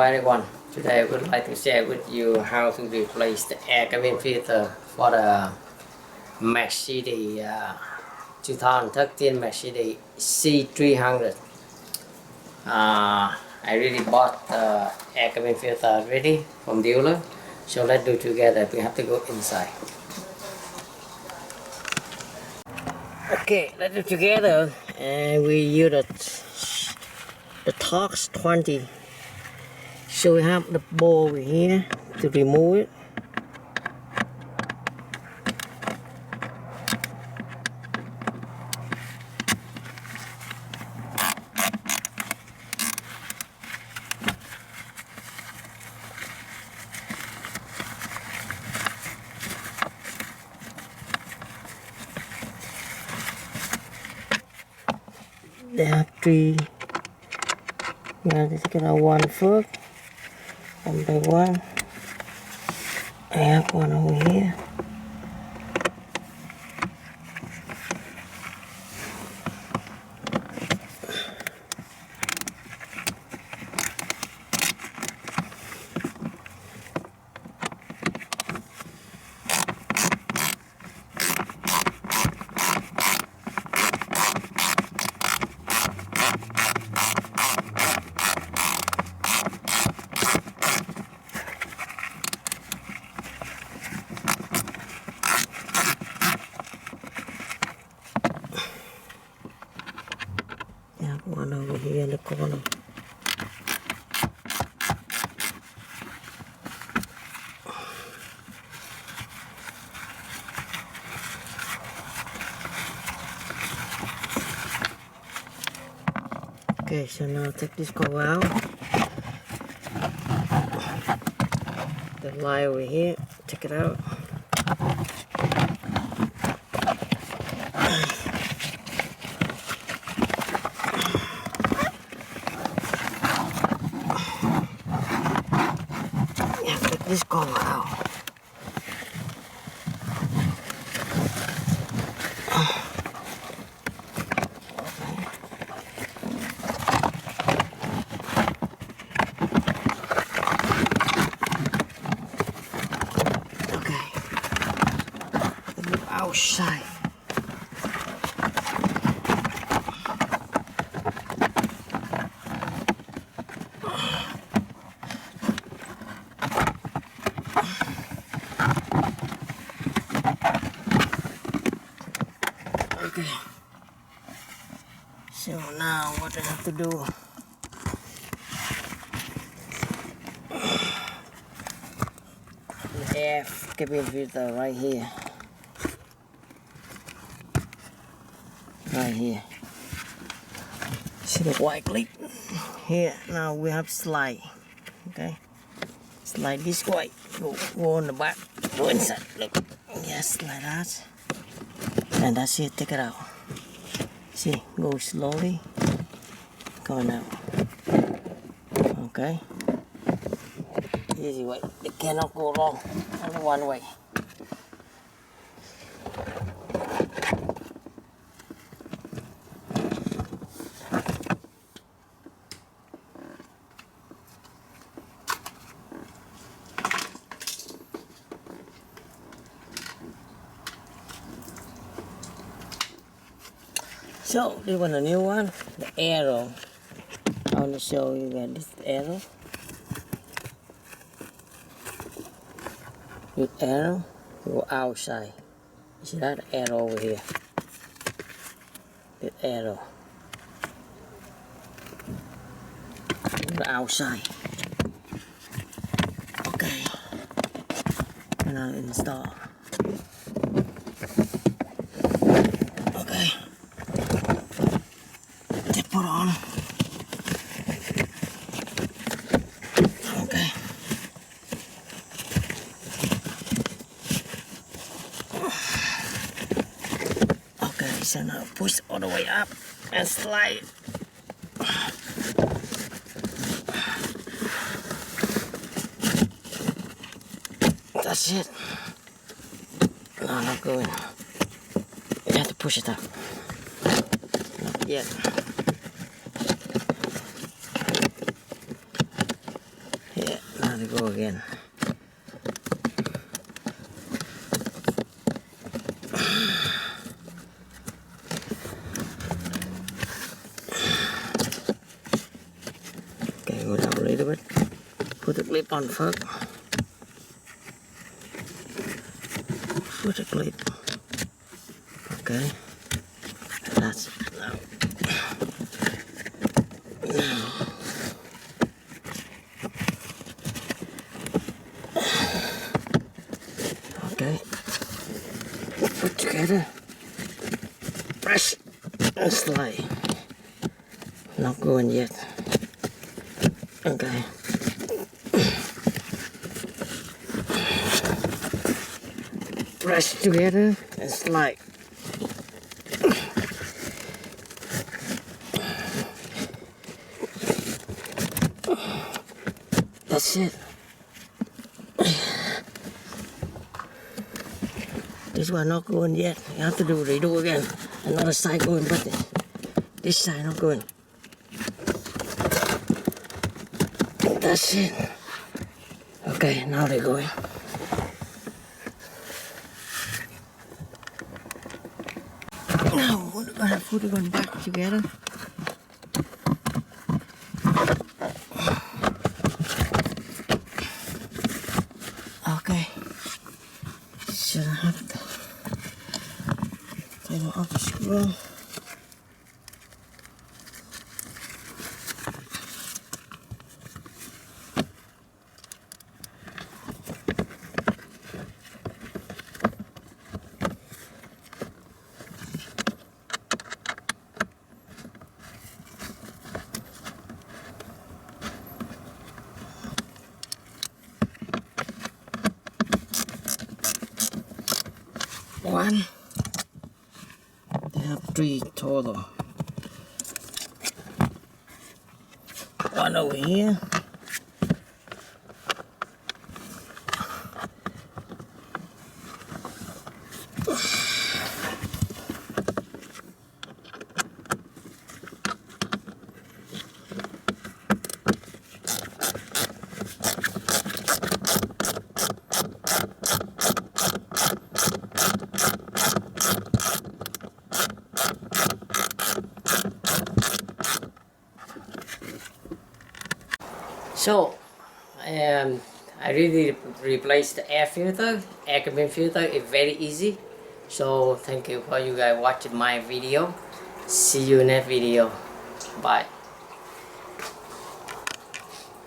everyone, today I would like to share with you how to replace the air cabin filter for the Mercedes 2013 Mercedes C300. I really bought the air cabin filter already from dealer, so let's do together. We have to go inside. Okay, let's do together, and we use the Torx 20. So we have the ball over here to remove it. There are three. We have to take out one first. One by one. I have one over here. One over here in the corner. Okay, so now take this cover out. The line over here, take it out. This cover out. Okay. Look outside. Okay, so now what I have to do, the air cabin filter right here, see the white clip here. Now we have slide. Okay, slide this way, go on the back, go inside, look, yes, like that. And that's it, take it out. See, go slowly. Going out. Okay. Easy way. It cannot go wrong. Only one way. So this one, a new one, the arrow. I want to show you guys this arrow. This arrow go outside. You see that arrow over here? This arrow go outside. Okay. And I'll install. Okay. Put on. Okay. Okay, so now push all the way up and slide. That's it. No, not going. You have to push it up. Not yet. they go again. Okay, go down a little bit. Put the clip on first. Put the clip. Okay. That's it now. Okay. Put together. Press and slide. Not going yet. Okay. Press together and slide. That's it. This one not going yet. You have to redo again. Another side going, but this side not going. That's it. Okay, now they're going. Now we're gonna put it on back together. Okay. So I have to take it off the screw. One. They have 3 total. One over here. So, I really replaced the air filter, air cabin filter. It's very easy. So, thank you for you guys watching my video. See you next video. Bye.